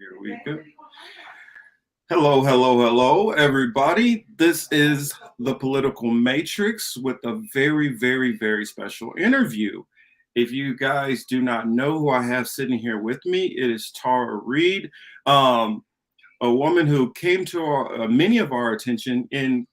Here we go. Hello, hello, hello, everybody. This is the Political Matrix with a very, very, very special interview. If you guys do not know who I have sitting here with me, it is Tara Reade, a woman who came to many of our attention in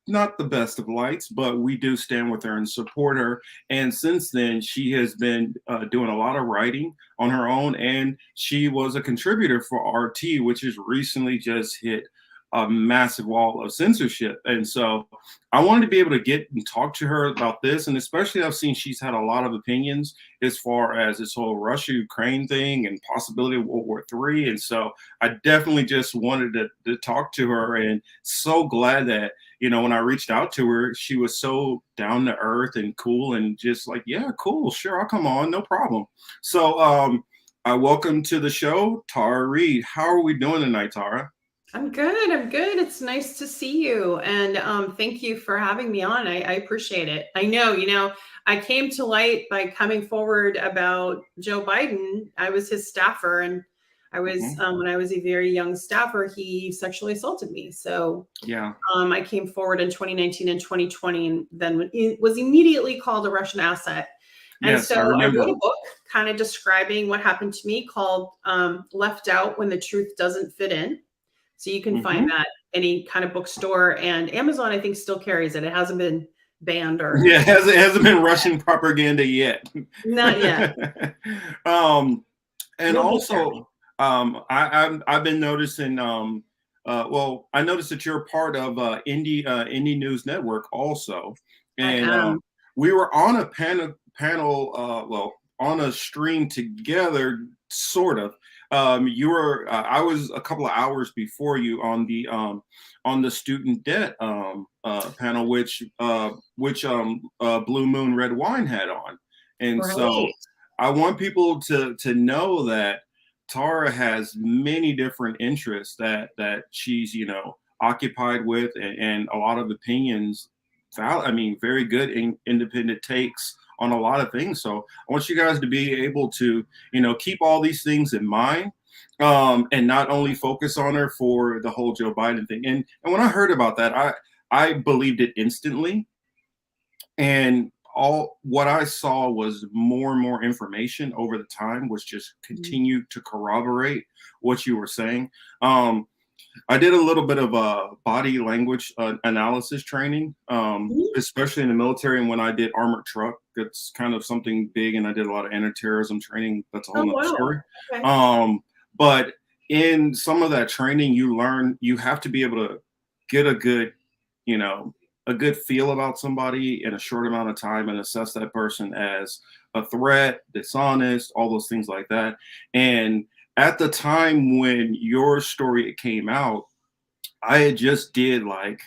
not the best of lights, but we do stand with her and support her. And since then, she has been doing a lot of writing on her own, and she was a contributor for RT, which has recently just hit a massive wall of censorship. And so I wanted to be able to get and talk to her about this. And especially I've seen she's had a lot of opinions as far as this whole Russia-Ukraine thing and possibility of World War III. And so I definitely just wanted to talk to her, and so glad that, you know, when I reached out to her, she was so down to earth and cool and just like, yeah, cool, sure, I'll come on, no problem. So I welcome to the show, Tara Reade. How are we doing tonight, Tara? I'm good. I'm good. It's nice to see you. And thank you for having me on. I appreciate it. I know, I came to light by coming forward about Joe Biden. I was his staffer, and I was, when I was a very young staffer, he sexually assaulted me. So yeah, I came forward in 2019 and 2020, and then it was immediately called a Russian asset. And yes, so I wrote a book kind of describing what happened to me called Left Out When the Truth Doesn't Fit In. So you can find that any kind of bookstore, and Amazon, I think, still carries it. It hasn't been banned or it hasn't been Russian propaganda yet. Not yet. And also, I've been noticing. Well, I noticed that you're part of Indie News Network also, and we were on a panel. Well, on a stream together, sort of. You were I was a couple of hours before you on the student debt panel, which Blue Moon Red Wine had on. And so I want people to know that Tara has many different interests that she's, you know, occupied with, and a lot of opinions, very good independent takes on a lot of things. So I want you guys to be able to, you know, keep all these things in mind, and not only focus on her for the whole Joe Biden thing. And when I heard about that, I believed it instantly. And all what I saw was more and more information over the time, which just continued to corroborate what you were saying. I did a little bit of a body language analysis training, especially in the military. And when I did armored truck, that's kind of something big. And I did a lot of anti-terrorism training. That's a whole other story. Okay. But in some of that training, you learn, you have to be able to get a good, you know, a good feel about somebody in a short amount of time and assess that person as a threat, dishonest, all those things like that. And at the time when your story came out, I had just did like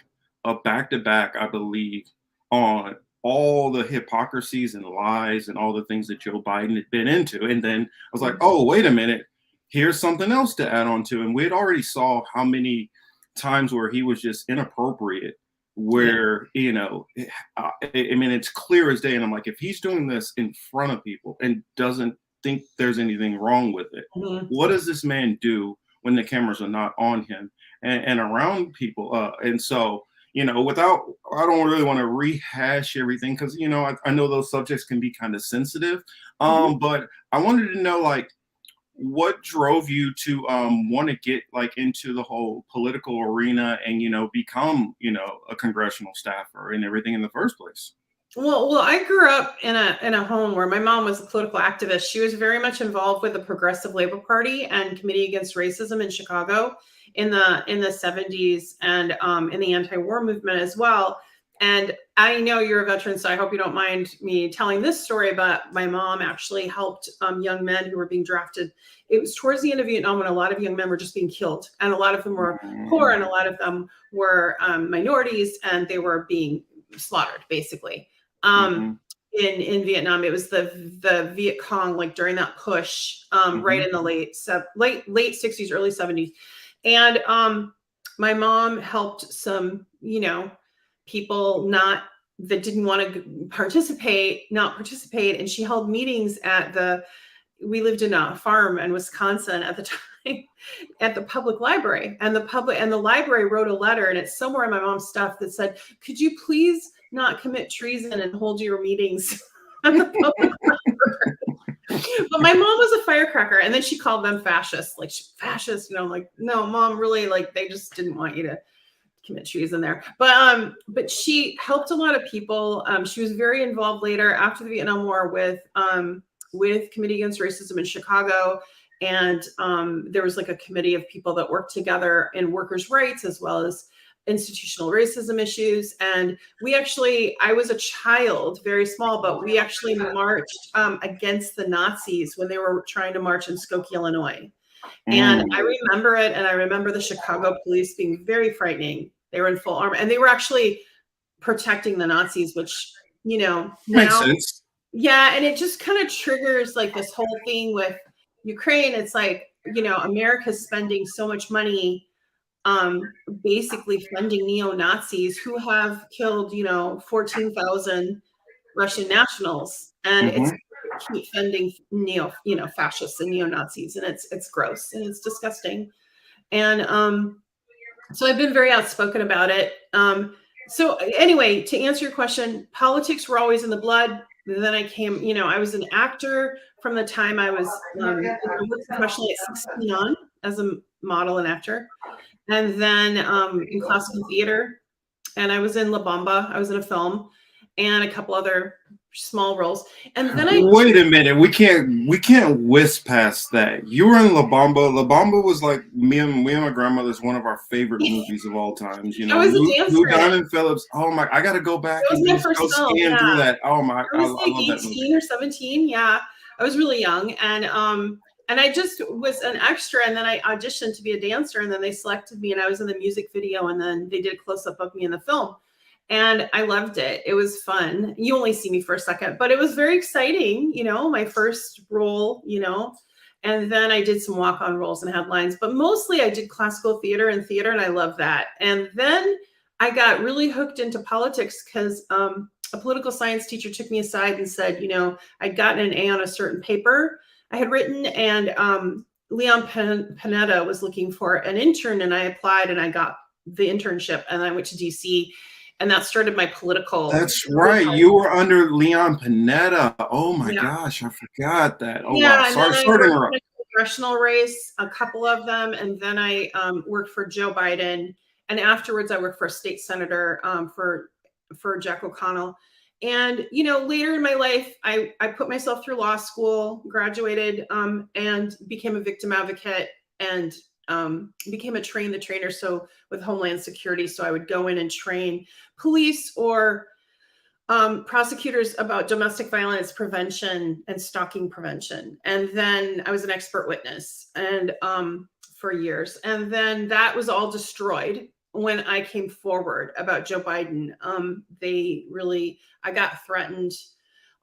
a back-to-back, I believe, on all the hypocrisies and lies and all the things that Joe Biden had been into. And then I was like, oh, wait a minute, here's something else to add on to. And we had already saw how many times where he was just inappropriate, where, you know, I mean, it's clear as day. And I'm like, if he's doing this in front of people and doesn't think there's anything wrong with it, what does this man do when the cameras are not on him and around people? And so, you know, I don't really want to rehash everything, because, you know, I know those subjects can be kind of sensitive, but I wanted to know, like, what drove you to want to get like into the whole political arena and, you know, become, you know, a congressional staffer and everything in the first place? Well, I grew up in a home where my mom was a political activist. She was very much involved with the Progressive Labor Party and Committee Against Racism in Chicago in the 70s, and in the anti-war movement as well. And I know you're a veteran, so I hope you don't mind me telling this story, but my mom actually helped young men who were being drafted. It was towards the end of Vietnam when a lot of young men were just being killed, and a lot of them were poor, and a lot of them were minorities, and they were being slaughtered, basically. In Vietnam, it was the Viet Cong, like during that push, right in the late 60s, early 70s. And my mom helped some, you know, people that didn't want to participate. And she held meetings we lived in a farm in Wisconsin at the time. at the public library, and the library wrote a letter, and it's somewhere in my mom's stuff, that said, could you please not commit treason and hold your meetings at the public library? But my mom was a firecracker, and then she called them fascists, like, fascist, I'm like, no, Mom, really, like, they just didn't want you to commit treason there. But she helped a lot of people. She was very involved later after the Vietnam War with Committee Against Racism in Chicago. And there was like a committee of people that worked together in workers' rights as well as institutional racism issues. And I was a child, very small, but we actually marched against the Nazis when they were trying to march in Skokie, Illinois. And I remember it, and I remember the Chicago police being very frightening. They were in full armor, and they were actually protecting the Nazis, which, makes sense. Yeah, and it just kind of triggers like this whole thing with Ukraine. It's like, America's spending so much money basically funding neo-Nazis who have killed, 14,000 Russian nationals, and it's keep funding fascists and neo-Nazis, and it's gross and it's disgusting. And so I've been very outspoken about it. So anyway, to answer your question, politics were always in the blood. Then I came, I was an actor from the time I was professionally at 16 on as a model and actor, and then in classical theater, and I was in La Bamba. I was in a film and a couple other small roles. And then wait a minute, we can't whisk past that. You were in La Bamba. La Bamba was like me and my grandmother's one of our favorite movies of all times. I was a dancer. Lou Diamond Phillips. Oh my! I got to go back and go scan through that. Oh my! I was like 18 or 17. Yeah, I was really young, and I just was an extra, and then I auditioned to be a dancer, and then they selected me, and I was in the music video, and then they did a close up of me in the film. And I loved it. It was fun. You only see me for a second, but it was very exciting, my first role, and then I did some walk-on roles and had lines, but mostly I did classical theater, and I love that. And then I got really hooked into politics because a political science teacher took me aside and said, I'd gotten an A on a certain paper I had written, and Leon Panetta was looking for an intern, and I applied, and I got the internship, and I went to DC. And that started my political. That's right. You were under Leon Panetta. Oh my gosh, I forgot that. Oh yeah, wow. Sorry to interrupt. Congressional race, a couple of them, and then I worked for Joe Biden, and afterwards I worked for a state senator for Jack O'Connell. And later in my life, I put myself through law school, graduated, and became a victim advocate, and became a train the trainer. So with Homeland Security, so I would go in and train police or prosecutors about domestic violence prevention and stalking prevention. And then I was an expert witness and for years. And then that was all destroyed when I came forward about Joe Biden. I got threatened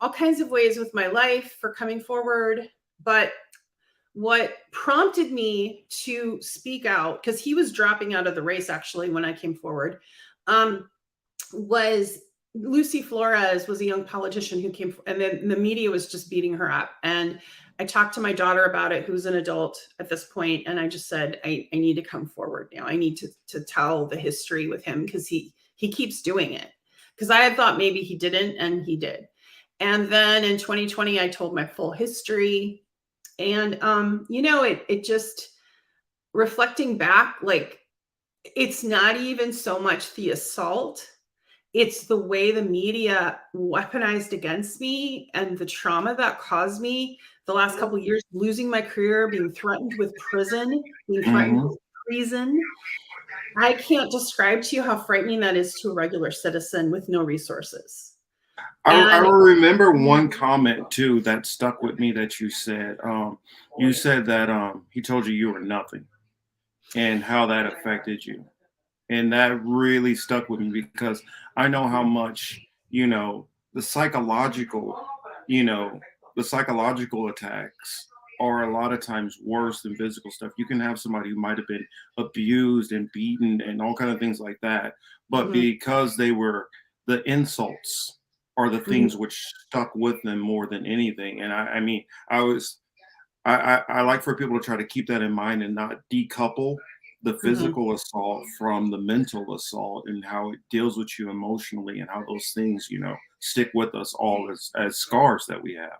all kinds of ways with my life for coming forward. But what prompted me to speak out, because he was dropping out of the race actually when I came forward, was Lucy Flores was a young politician who came, and then the media was just beating her up. And I talked to my daughter about it, who's an adult at this point, and I just said, I need to come forward now. I need to tell the history with him, because he keeps doing it. Because I had thought maybe he didn't, and he did. And then in 2020, I told my full history. And, it just, reflecting back, like, it's not even so much the assault, it's the way the media weaponized against me and the trauma that caused me the last couple of years, losing my career, being threatened with prison, being threatened with treason. I can't describe to you how frightening that is to a regular citizen with no resources. I remember one comment too that stuck with me that you said. You said that he told you were nothing, and how that affected you, and that really stuck with me, because I know how much the psychological attacks are a lot of times worse than physical stuff. You can have somebody who might have been abused and beaten and all kind of things like that, but because they were the insults are the things which stuck with them more than anything. And I I like for people to try to keep that in mind and not decouple the Mhm. physical assault from the mental assault and how it deals with you emotionally and how those things, stick with us all as scars that we have.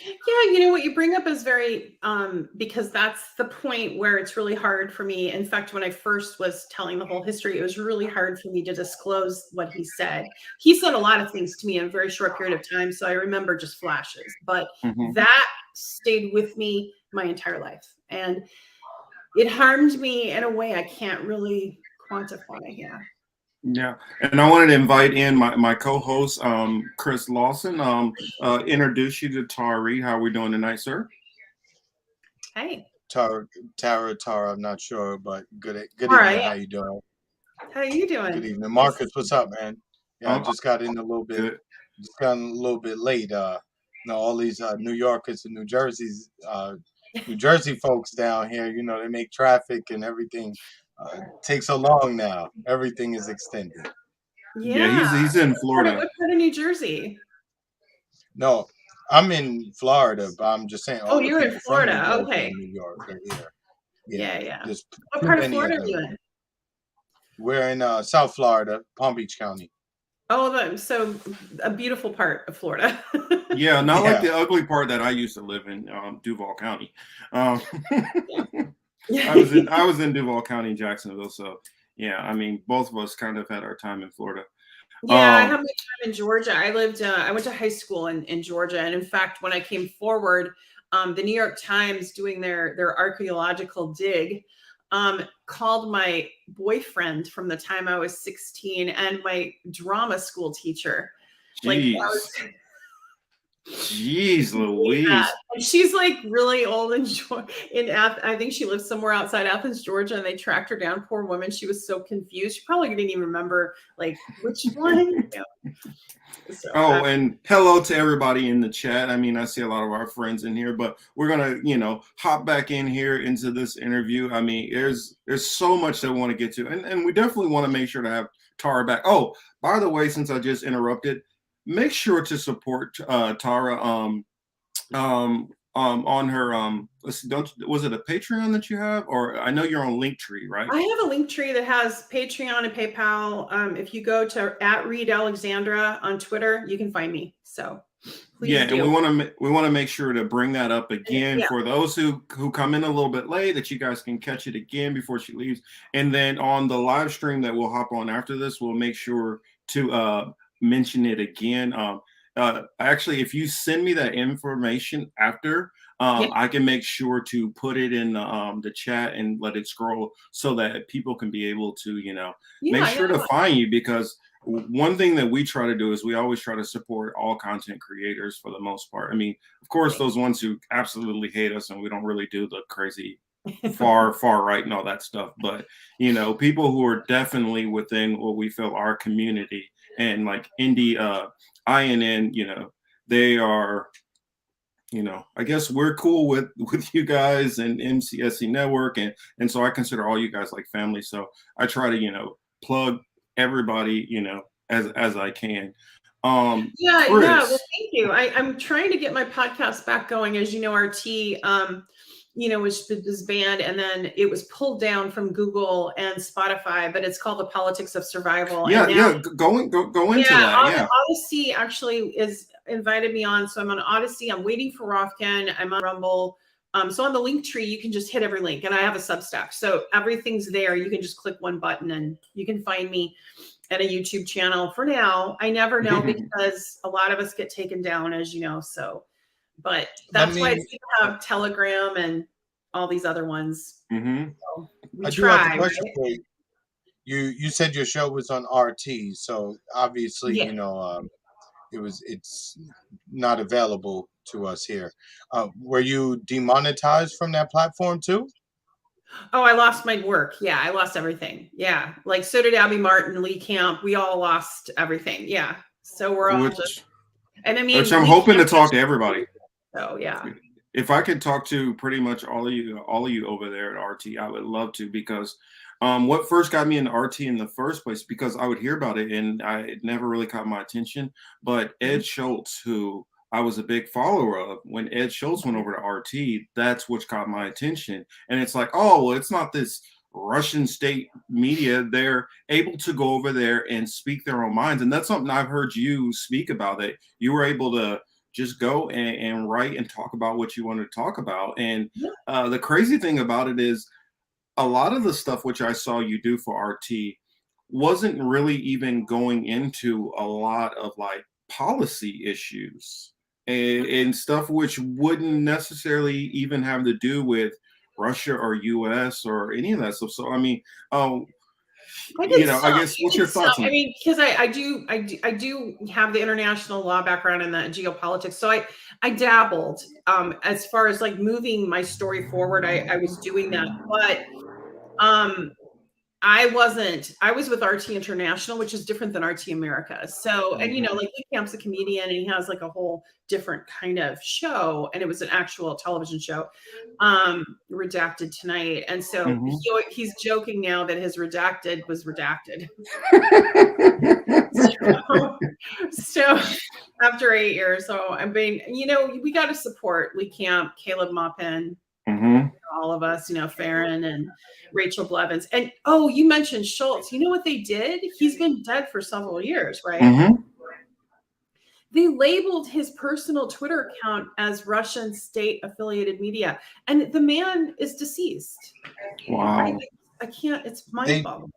Yeah, you know what you bring up is very because that's the point where it's really hard for me. In fact, when I first was telling the whole history, it was really hard for me to disclose what he said. He said a lot of things to me in a very short period of time, so I remember just flashes, but Hmm. that stayed with me my entire life. And it harmed me in a way I can't really quantify. Yeah. Yeah, and I wanted to invite in my co-host, Chris Lawson. Introduce you to Tara Reade. How are we doing tonight, sir? Hey. Tara. I'm not sure, but good All evening. right. How you doing? How are you Good doing? evening, Nice to Marcus. What's up, man? Yeah, I Um, just got in a little bit. good. Just got in a little bit late. All these New Yorkers and New Jersey folks down here. They make traffic and everything takes so long now. Everything is extended. Yeah, Yeah. he's in Florida. What part of New Jersey? No, I'm in Florida, but I'm just saying Oh, all the you're in people from New Florida. York Okay. and New York are here. Yeah, Yeah, yeah. there's What too part of many Florida of are you them. in? We're in South Florida, Palm Beach County. Oh, so a beautiful part of Florida. Yeah, not like Yeah. the ugly part that I used to live in, Duval County. Um, Yeah. I was in Duval County, Jacksonville. So yeah, I mean, both of us kind of had our time in Florida. Yeah, I Um, have my time in Georgia. I went to high school in Georgia. And in fact, when I came forward, the New York Times doing their archaeological dig called my boyfriend from the time I was 16 and my drama school teacher. Like that Jeez, was jeez, yeah. Louise. And she's like really old I think she lives somewhere outside Athens, Georgia, and they tracked her down. Poor woman. She was so confused. She probably didn't even remember like which one. Yeah. So Oh, and hello to everybody in the chat. I mean, I see a lot of our friends in here, but we're gonna, hop back in here into this interview. I mean, there's so much that we want to get to, and we definitely want to make sure to have Tara back. Oh, by the way, since I just interrupted, make sure to support Tara. On her let's see, don't was it a Patreon that you have, or I know you're on Linktree, right? I have a link tree that has Patreon and PayPal. If you go to @Reade Alexandra on Twitter, you can find me. So Yeah, please and do. we want to make sure to bring that up again Yeah. for those who come in a little bit late, that you guys can catch it again before she leaves. And then on the live stream that we'll hop on after this, we'll make sure to mention it again. Actually, if you send me that information after, Yeah. I can make sure to put it in the chat and let it scroll so that people can be able to, make Yeah. sure to find you, because one thing that we try to do is we always try to support all content creators for the most part. I mean, of course, those ones who absolutely hate us and we don't really do the crazy far right and all that stuff, but people who are definitely within what we feel our community, and like indie INN, they are, I guess we're cool with you guys and MCSC Network, and so I consider all you guys like family. So I try to plug everybody as I can. Yeah, yeah. Well, Chris. thank you. I'm trying to get my podcast back going. As you know, RT, was banned and then it was pulled down from Google and Spotify, but it's called The Politics of Survival. Yeah, And now, yeah. Go into yeah, that. Yeah. Odyssey actually is invited me on. So I'm on Odyssey. I'm waiting for Rothkin. I'm on Rumble. So on the link tree, you can just hit every link, and I have a Substack. So everything's there. You can just click one button and you can find me at a YouTube channel. For now, I never know because a lot of us get taken down, as you know. So, but that's why it's good to have Telegram and all these other ones. So we I do have a try, question right? for you. You said your show was on RT, so obviously Yeah. it's not available to us here. Were you demonetized from that platform too? Oh, I lost my work. Yeah, I lost everything. Yeah, like so did Abby Martin, Lee Camp. We all lost everything. Yeah, so we're all just. which And I which mean, I'm Lee hoping to Camp. talk to everybody. So yeah. If I could talk to pretty much all of you over there at RT, I would love to, because what first got me into RT in the first place, because I would hear about it and it never really caught my attention. But Ed Schultz, who I was a big follower of. When Ed Schultz went over to RT, that's what caught my attention. And it's like, oh, well, it's not this Russian state media. They're able to go over there and speak their own minds. And that's something I've heard you speak about, that you were able to just go and write and talk about what you want to talk about. And the crazy thing about it is a lot of the stuff which I saw you do for RT wasn't really even going into a lot of like policy issues and stuff which wouldn't necessarily even have to do with Russia or US or any of that stuff. So I mean, I guess what's your thoughts on it? I mean, because I do have the international law background and the geopolitics. So I dabbled as far as like moving my story forward. I was doing that, but I was with RT International, which is different than RT America. So, and like Lee Camp's a comedian and he has like a whole different kind of show, and it was an actual television show, Redacted Tonight. And so he's joking now that his redacted was redacted. so after 8 years, so I mean, we got to support Lee Camp, Caleb Maupin, all of us, Farron and Rachel Blevins. And you mentioned Schultz. You know what they did? He's been dead for several years, right? They labeled his personal Twitter account as Russian state affiliated media, and the man is deceased. Wow. I can't, it's mind-boggling.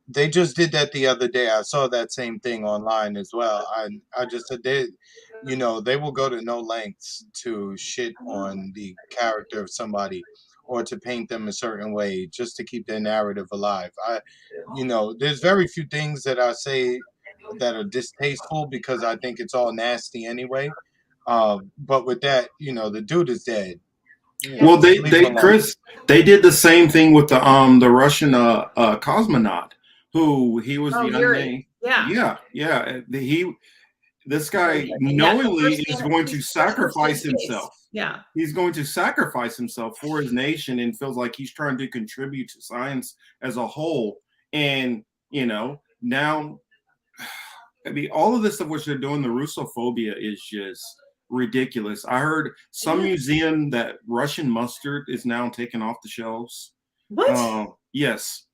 They just did that the other day. I saw that same thing online as well. I just said they will go to no lengths to shit on the character of somebody or to paint them a certain way just to keep their narrative alive. There's very few things that I say that are distasteful because I think it's all nasty anyway. But with that, the dude is dead. Well, Chris, they did the same thing with the Russian cosmonaut, who he was the unnamed. This guy knowingly is going to sacrifice himself. Yeah. He's going to sacrifice himself for his nation and feels like he's trying to contribute to science as a whole. And, now, I mean, all of this stuff which they're doing, the Russophobia is just ridiculous. I heard some museum that Russian mustard is now taken off the shelves. What? Yes.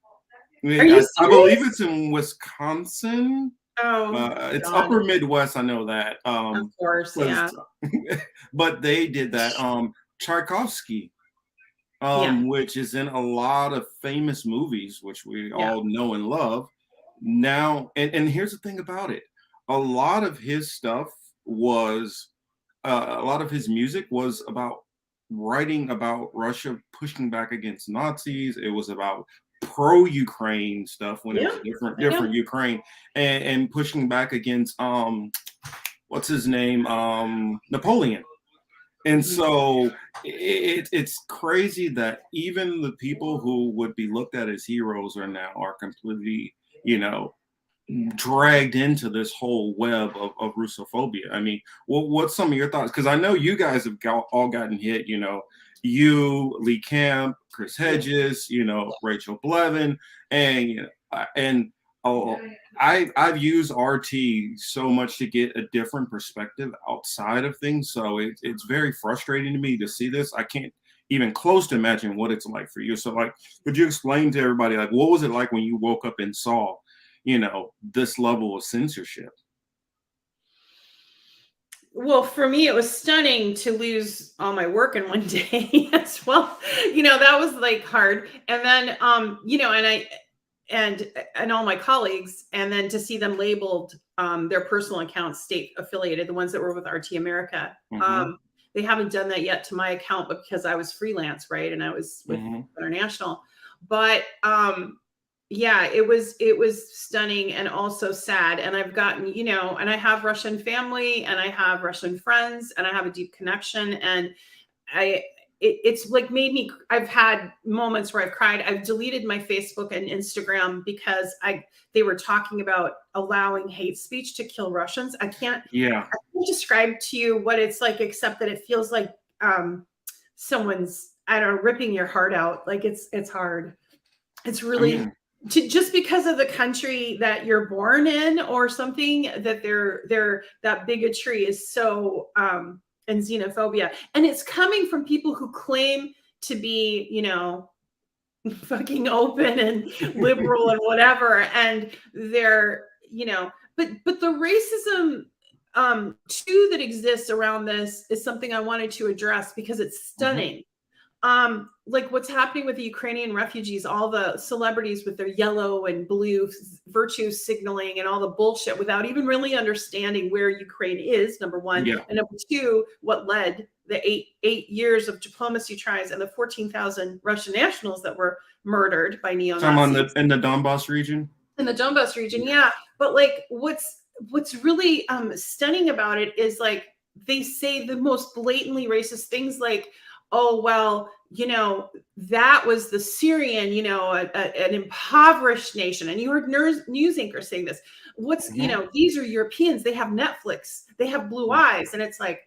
I believe it's in Wisconsin. It's God. upper Midwest. I know that. Of course, yeah. But they did that. Tchaikovsky, which is in a lot of famous movies, which we all know and love. Now, and here's the thing about it. A lot of his stuff was, a lot of his music was about writing about Russia pushing back against Nazis. It was about pro-Ukraine stuff when it was different Ukraine and pushing back against what's his name, Napoleon. And so it's crazy that even the people who would be looked at as heroes are completely dragged into this whole web of Russophobia. I mean, what's some of your thoughts? Because I know you guys have all gotten hit, you, Lee Camp, Chris Hedges, Rachel Blevin, and I've used RT so much to get a different perspective outside of things. So it's very frustrating to me to see this. I can't even close to imagine what it's like for you. So like, could you explain to everybody, like, what was it like when you woke up and saw, this level of censorship? Well, for me, it was stunning to lose all my work in one day as well. That was like hard. And then, and all my colleagues, and then to see them labeled their personal accounts state affiliated, the ones that were with RT America. They haven't done that yet to my account, but because I was freelance, right? And I was with International. But it was stunning and also sad. And I've gotten, and I have Russian family and I have Russian friends and I have a deep connection. And it's like made me, I've had moments where I've cried. I've deleted my Facebook and Instagram because they were talking about allowing hate speech to kill Russians. I can't describe to you what it's like, except that it feels like someone's, ripping your heart out. Like it's hard. It's really, just because of the country that you're born in or something, that that bigotry is so and xenophobia, and it's coming from people who claim to be, you know, fucking open and liberal and whatever, and they're, you know, but the racism too that exists around this is something I wanted to address because it's stunning. Like what's happening with the Ukrainian refugees, all the celebrities with their yellow and blue virtue signaling and all the bullshit without even really understanding where Ukraine is, number one. Yeah. And number two, what led the eight years of diplomacy tries and the 14,000 Russian nationals that were murdered by neo-Nazis. In the Donbass region? In the Donbass region, yeah. But like what's really stunning about it is like they say the most blatantly racist things like, oh, well, you know, that was the Syrian, you know, an impoverished nation. And you heard news anchors saying this. You know, these are Europeans. They have Netflix. They have blue eyes. And it's like,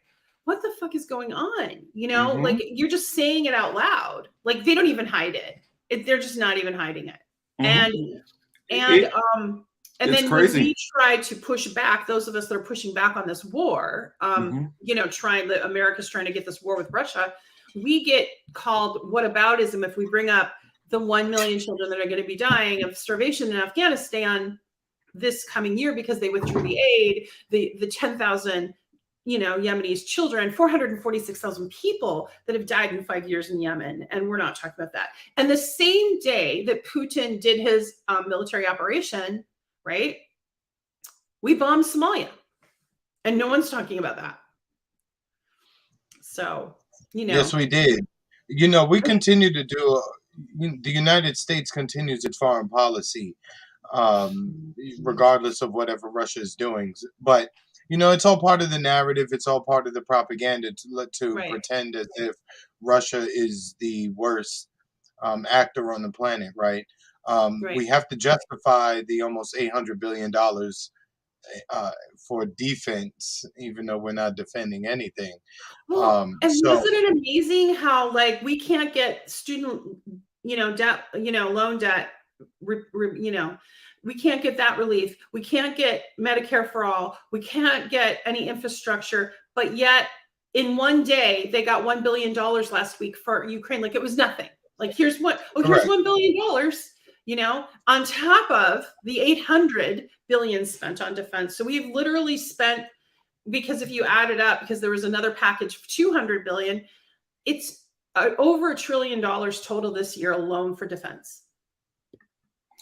what the fuck is going on? You know, like you're just saying it out loud. Like they don't even hide it. They're just not even hiding it. And then when we try to push back, those of us that are pushing back on this war, you know, America's trying to get this war with Russia, we get called whataboutism if we bring up the 1 million children that are going to be dying of starvation in Afghanistan this coming year because they withdrew the aid, the 10,000, you know, Yemenis children, 446,000 people that have died in 5 years in Yemen. And we're not talking about that. And the same day that Putin did his military operation, right, we bombed Somalia. And no one's talking about that. So, you know. Yes, we did. You know, we continue to do, the United States continues its foreign policy, regardless of whatever Russia is doing. But, you know, it's all part of the narrative. It's all part of the propaganda to pretend as if Russia is the worst actor on the planet, right? We have to justify the almost $800 billion for defense, even though we're not defending anything. And wasn't it amazing how like we can't get student, you know, debt, you know, loan debt, you know, we can't get that relief. We can't get Medicare for all. We can't get any infrastructure, but yet in one day they got $1 billion last week for Ukraine. Like it was nothing. Like here's $1 billion. You know, on top of the 800 billion spent on defense. So we've literally spent, because if you add it up, because there was another package of 200 billion, it's over $1 trillion total this year alone for defense.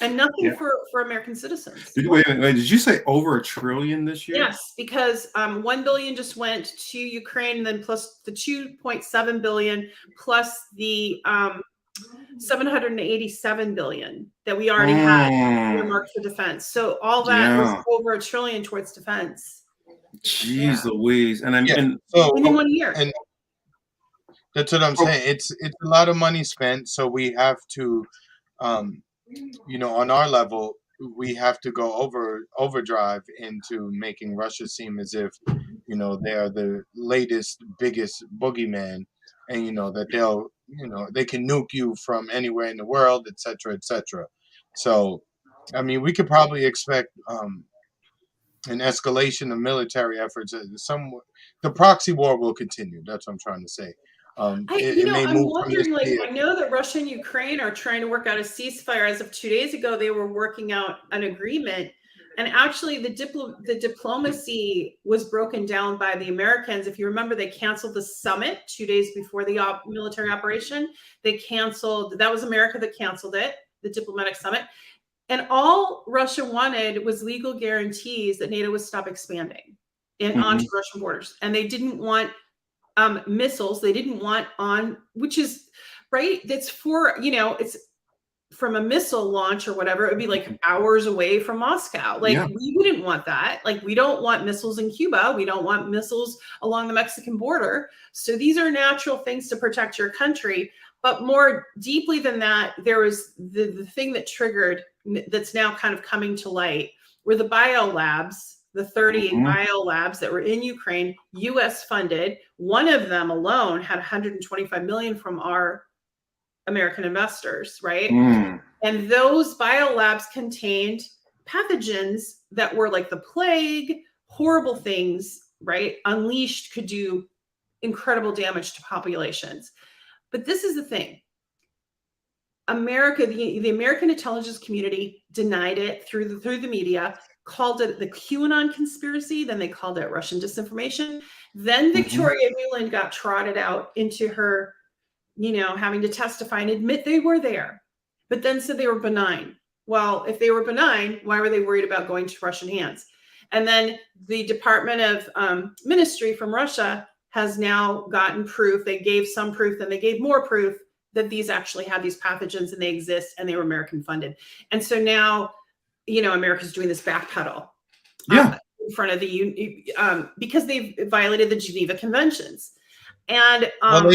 And nothing for American citizens. Wait, did you say over $1 trillion this year? Yes, because 1 billion just went to Ukraine, and then plus the 2.7 billion, plus the 787 billion that we already had earmarked for defense. So all that was over $1 trillion towards defense. Jeez Louise. And in 1 year. And that's what I'm saying. It's a lot of money spent. So we have to, you know, on our level, we have to go overdrive into making Russia seem as if, you know, they are the latest, biggest boogeyman, and, you know, that they'll, you know, they can nuke you from anywhere in the world, et cetera, et cetera. So, I mean, we could probably expect an escalation of military efforts. The proxy war will continue. That's what I'm trying to say. I'm wondering, like, I know that Russia and Ukraine are trying to work out a ceasefire. As of 2 days ago, they were working out an agreement. And actually, the diplomacy was broken down by the Americans. If you remember, they canceled the summit 2 days before the military operation. They canceled, that was America that canceled it, the diplomatic summit. And all Russia wanted was legal guarantees that NATO would stop expanding onto Russian borders. And they didn't want missiles. They didn't want which is, right? That's for, you know, it's from a missile launch or whatever, it would be like hours away from Moscow. Like we wouldn't want that. Like we don't want missiles in Cuba. We don't want missiles along the Mexican border. So these are natural things to protect your country. But more deeply than that, there was the thing that triggered, that's now kind of coming to light, were the biolabs, the 30 biolabs that were in Ukraine, US funded. One of them alone had 125 million from our American investors, right? And those biolabs contained pathogens that were like the plague, horrible things, right? Unleashed could do incredible damage to populations. But this is the thing. America, the American intelligence community denied it through the media, called it the QAnon conspiracy. Then they called it Russian disinformation. Then Victoria Nuland got trotted out into her, having to testify and admit they were there, but then said they were benign. Well, if they were benign, why were they worried about going to Russian hands? And then the Department of Ministry from Russia has now gotten proof. They gave some proof, then they gave more proof that these actually had these pathogens and they exist and they were American funded. And so now, America's doing this backpedal in front of the because they've violated the Geneva Conventions. And well,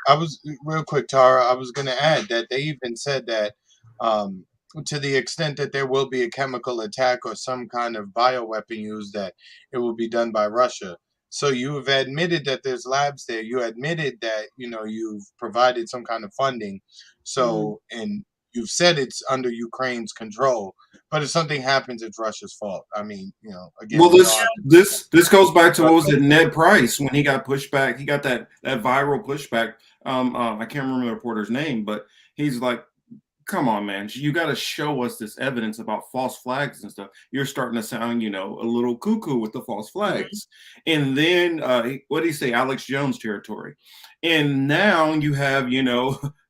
I was real quick, Tara. I was going to add that they even said that to the extent that there will be a chemical attack or some kind of bioweapon used, that it will be done by Russia. So you have admitted that there's labs there. You admitted that, you've provided some kind of funding. So, and you've said it's under Ukraine's control. But if something happens, it's Russia's fault. I mean, again. Well, this goes back to, what was it, Ned Price, when he got pushed back. He got that viral pushback. I can't remember the reporter's name, but he's like, come on, man, you got to show us this evidence about false flags and stuff. You're starting to sound, a little cuckoo with the false flags. And then, what did he say? Alex Jones territory. And now you have,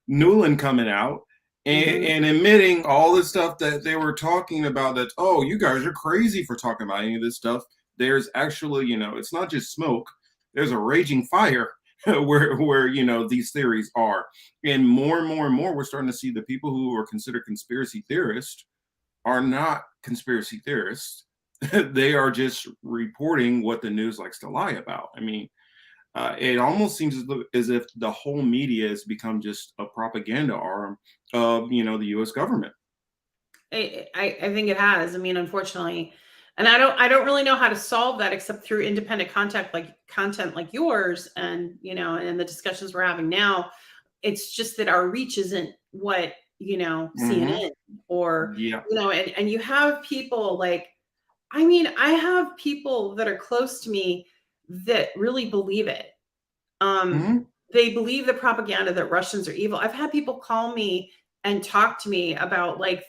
Newland coming out and admitting all the stuff that they were talking about, that, oh, you guys are crazy for talking about any of this stuff. There's actually, it's not just smoke. There's a raging fire where these theories are. And more, we're starting to see the people who are considered conspiracy theorists are not conspiracy theorists. They are just reporting what the news likes to lie about. I mean, it almost seems as if the whole media has become just a propaganda arm of, the U.S. government. I think it has. I mean, unfortunately, and I don't really know how to solve that except through independent content like yours, and and the discussions we're having now. It's just that our reach isn't what CNN or and you have people like, I mean, I have people that are close to me that really believe it. They believe the propaganda that Russians are evil. I've had people call me and talk to me about like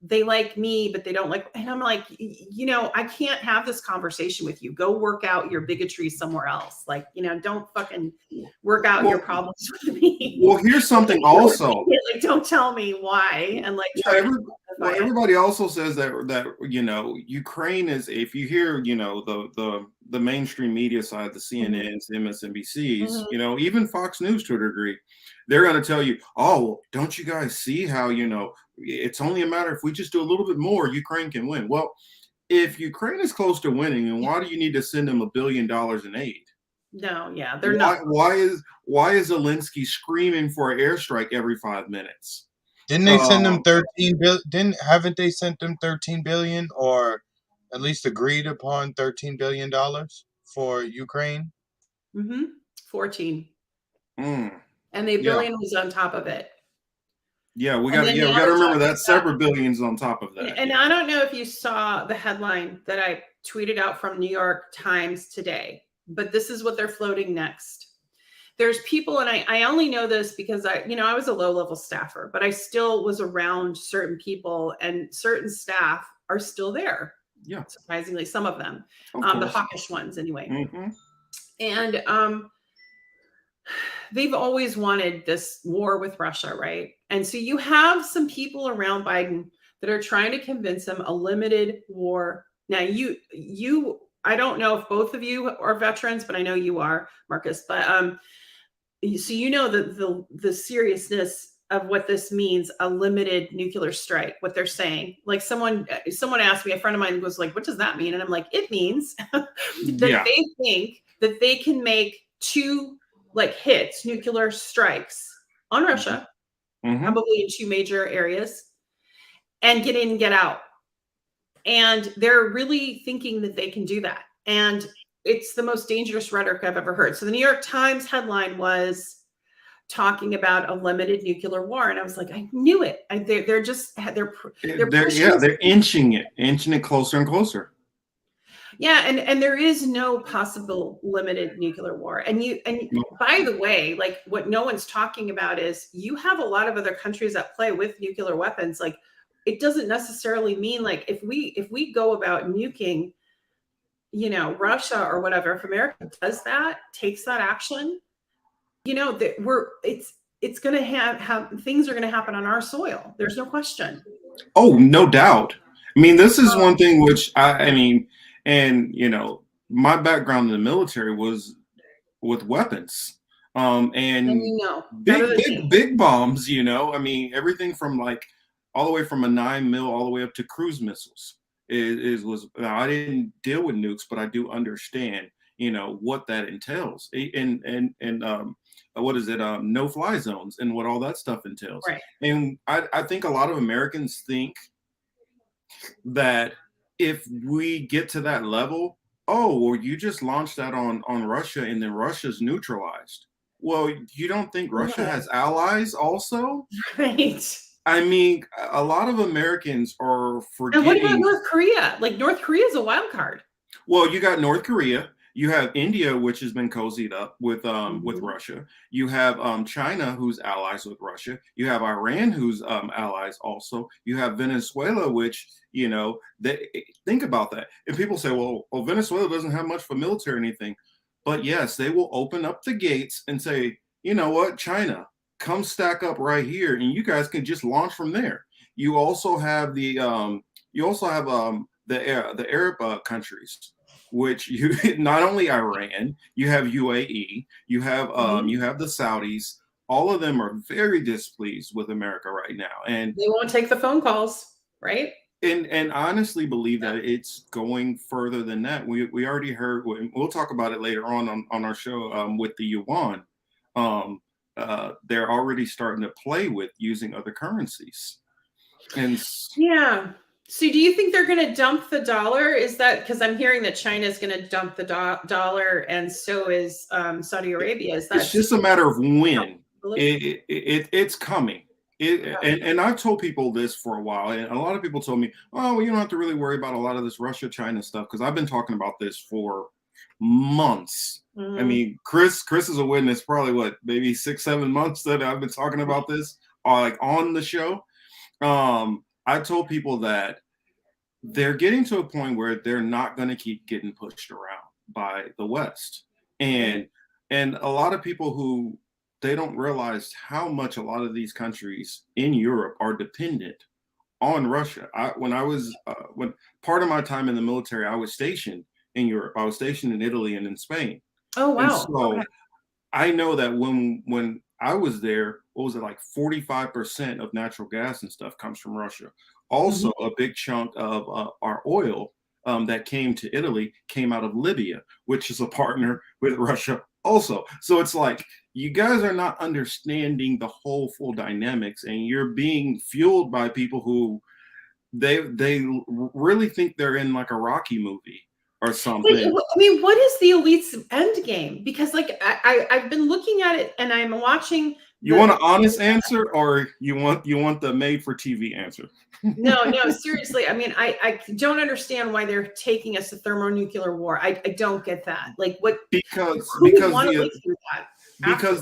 they like me, but they don't like, and I'm like, I can't have this conversation with you. Go work out your bigotry somewhere else. Like, don't fucking work out your problems with me. Well, here's something also. Like, don't tell me why. And like, everybody also says that Ukraine is, if you hear, the mainstream media side, the CNNs, MSNBCs, even Fox News to a degree, they're going to tell you, oh, don't you guys see how, it's only a matter, if we just do a little bit more, Ukraine can win. Well, if Ukraine is close to winning, then why do you need to send them $1 billion in aid? No, yeah, they're not. Why is Zelensky screaming for an airstrike every 5 minutes? Didn't they send them 13 billion? Haven't they sent them 13 billion, or at least agreed upon $13 billion for Ukraine? 14. And the billion was on top of it. Yeah, we got to remember that several billions on top of that. And I don't know if you saw the headline that I tweeted out from New York Times today, but this is what they're floating next. There's people, and I only know this because I was a low-level staffer, but I still was around certain people, and certain staff are still there. Yeah. Surprisingly, some of them, the hawkish ones anyway. And they've always wanted this war with Russia, right? And so you have some people around Biden that are trying to convince him a limited war. Now, I don't know if both of you are veterans, but I know you are, Marcus. But so the seriousness of what this means, a limited nuclear strike, what they're saying. Like someone asked me, a friend of mine was like, what does that mean? And I'm like, it means that they think that they can make 2 hits, nuclear strikes on Russia, probably in 2 major areas, and get in, get out. And they're really thinking that they can do that. And it's the most dangerous rhetoric I've ever heard. So the New York Times headline was, talking about a limited nuclear war, and I was like, I knew it. They're they're inching it closer and closer. Yeah, and there is no possible limited nuclear war. And by the way, like what no one's talking about is you have a lot of other countries at play with nuclear weapons. Like it doesn't necessarily mean like if we go about nuking, Russia or whatever, if America does that, takes that action, that it's going to have things are going to happen on our soil. There's no question. Oh, no doubt. I mean, this is one thing which I mean, and my background in the military was with weapons, and big bombs. I mean, everything from like all the way from a 9mm all the way up to cruise missiles. I didn't deal with nukes, but I do understand, what that entails, and what is it, no-fly zones, and what all that stuff entails. Right. And I think a lot of Americans think that if we get to that level, oh, well, you just launched that on Russia, and then Russia's neutralized. Well, you don't think Russia has allies also? Right. I mean, a lot of Americans are forgetting. And what about North Korea? Like North Korea is a wild card. Well, you got North Korea. You have India, which has been cozied up with Russia. You have China, who's allies with Russia. You have Iran, who's allies also. You have Venezuela, which think about that. And people say, well, Venezuela doesn't have much for military or anything, but yes, they will open up the gates and say, you know what, China, come stack up right here, and you guys can just launch from there. You also have the Arab countries, which you not only Iran, you have UAE, you have the Saudis. All of them are very displeased with America right now, and they won't take the phone calls, right? And honestly believe that it's going further than that. We already heard. We'll talk about it later on our show with the yuan. They're already starting to play with using other currencies. And yeah. So do you think they're going to dump the dollar? Is that because I'm hearing that China is going to dump the dollar, and so is Saudi Arabia? Is that it's just a matter of when it's coming. And I've told people this for a while, and a lot of people told me, oh, well, you don't have to really worry about a lot of this Russia-China stuff, because I've been talking about this for months. I mean, Chris is a witness, probably maybe 6-7 months that I've been talking about this, like on the show. I told people that they're getting to a point where they're not going to keep getting pushed around by the West. And a lot of people who they don't realize how much a lot of these countries in Europe are dependent on Russia. When part of my time in the military, I was stationed in Europe. I was stationed in Italy and in Spain. Oh, wow. And so I know that when I was there, what was it, like 45% of natural gas and stuff comes from Russia. Also, a big chunk of our oil that came to Italy came out of Libya, which is a partner with Russia also. So it's like, you guys are not understanding the whole full dynamics, and you're being fueled by people who they really think they're in like a Rocky movie or something. I mean, what is the elite's end game? Because like I've been looking at it, and I'm watching. You want an honest answer, or you want the made for TV answer? No, seriously. I mean, I don't understand why they're taking us to thermonuclear war. I don't get that. Like what? Because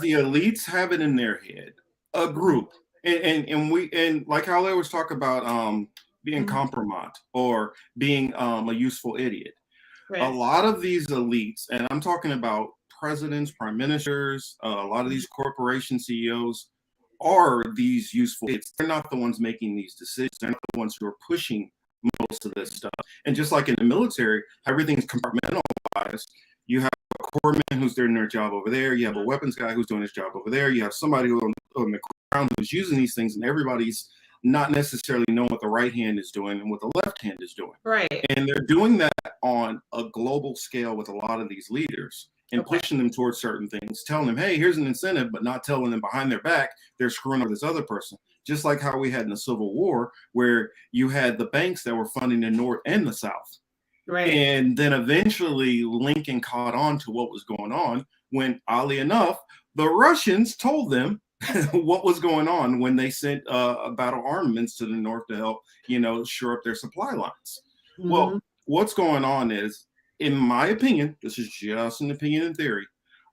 the elites have it in their head, a group, and like how they always talk about being compromised or being a useful idiot. Right. A lot of these elites, and I'm talking about presidents, prime ministers, a lot of these corporation CEOs, are these useful idiots. They're not the ones making these decisions. They're not the ones who are pushing most of this stuff. And just like in the military, everything's compartmentalized. You have a corpsman who's doing their job over there. You have a weapons guy who's doing his job over there. You have somebody who's on the ground who's using these things, and everybody's not necessarily knowing what the right hand is doing and what the left hand is doing. Right. And they're doing that on a global scale with a lot of these leaders, and pushing them towards certain things, telling them, hey, here's an incentive, but not telling them behind their back they're screwing over this other person. Just like how we had in the Civil War, where you had the banks that were funding the North and the South. Right. And then eventually Lincoln caught on to what was going on when, oddly enough, the Russians told them, what was going on when they sent battle armaments to the north to help, shore up their supply lines. Mhm. Well, what's going on is, in my opinion, this is just an opinion in theory,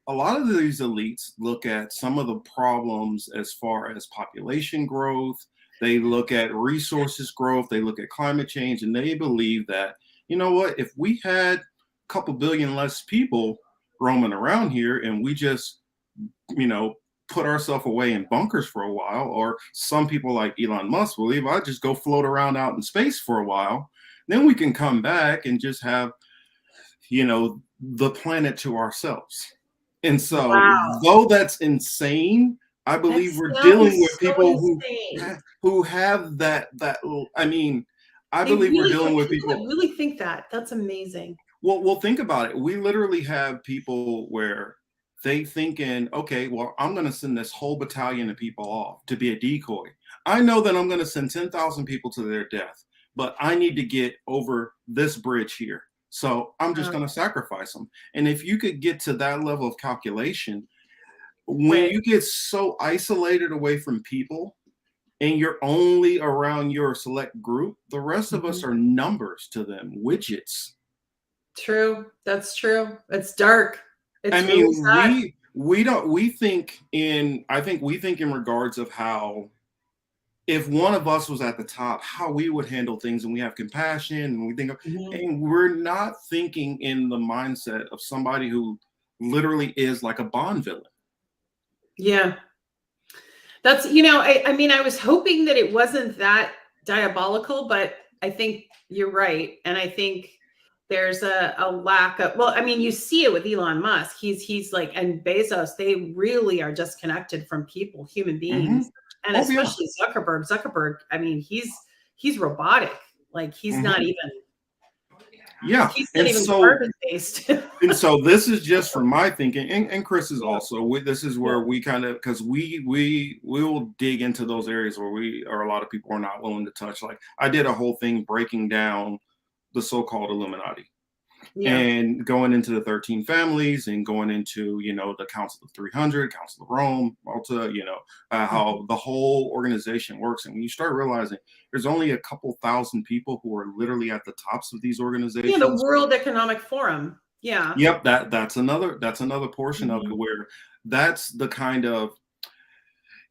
a lot of these elites look at some of the problems as far as population growth. They look at resources growth. They look at climate change, and they believe that, you know what, if we had a couple billion less people roaming around here and we just, put ourselves away in bunkers for a while, or some people like Elon Musk believe I just go float around out in space for a while, then we can come back and just have, the planet to ourselves. And so, Wow. though that's insane, I That believe we're dealing sounds with so people insane. who have that. I mean, I They believe we're really dealing with people that people. really think that. That's amazing. Well, think about it. We literally have people where they thinking, okay, well, I'm going to send this whole battalion of people off to be a decoy. I know that I'm going to send 10,000 people to their death, but I need to get over this bridge here. So I'm just Wow. going to sacrifice them. And if you could get to that level of calculation, when Right. you get so isolated away from people and you're only around your select group, the rest of us Mhm. are numbers to them, widgets. True. That's true. It's dark. I It's really mean, sad. we don't we think in I think we think in regards of how, if one of us was at the top, how we would handle things, and we have compassion, and we think of, Mhm. and we're not thinking in the mindset of somebody who literally is like a Bond villain. Yeah. That's, I mean, I was hoping that it wasn't that diabolical, but I think you're right. And I think there's a lack of, well, I mean, you see it with Elon Musk. He's like, and Bezos, they really are disconnected from people, human Hmm. beings. And Oh yeah. especially Zuckerberg, I mean, he's robotic. Like Hmm. Yeah. he's not even carbon based. And so this is just from my thinking, and Chris is Yeah. also. This is Yeah. where we kind of, because we will dig into those areas where a lot of people are not willing to touch. Like I did a whole thing breaking down the so-called Illuminati Yeah. and going into the 13 families and going into, the Council of 300, Council of Rome, Malta, how the whole organization works. And when you start realizing there's only a couple thousand people who are literally at the tops of these Yeah. The organizations. World Economic Forum. Yeah. Yep, that's another portion of it Mhm. where that's the kind of,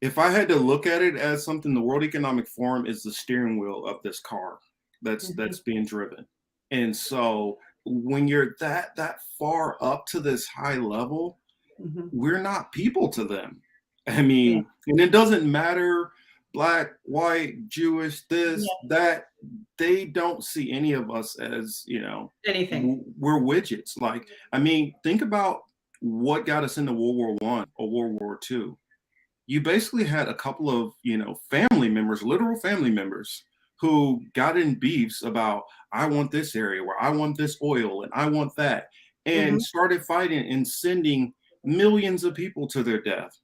if I had to look at it as something, the World Economic Forum is the steering wheel of this car Mhm. that's being driven. And so when you're that far up to this high level, Mhm. we're not people to them. I Yeah. mean, and it doesn't matter black, white, Jewish, this, Yeah. that, they don't see any of us as, Anything. we're widgets. Like, I mean, think about what got us into World War One or World War Two. You basically had a couple of, family members, literal family members, who got in beefs about, I want this area where I want this oil and I want that, and Mhm. started fighting and sending millions of people to their death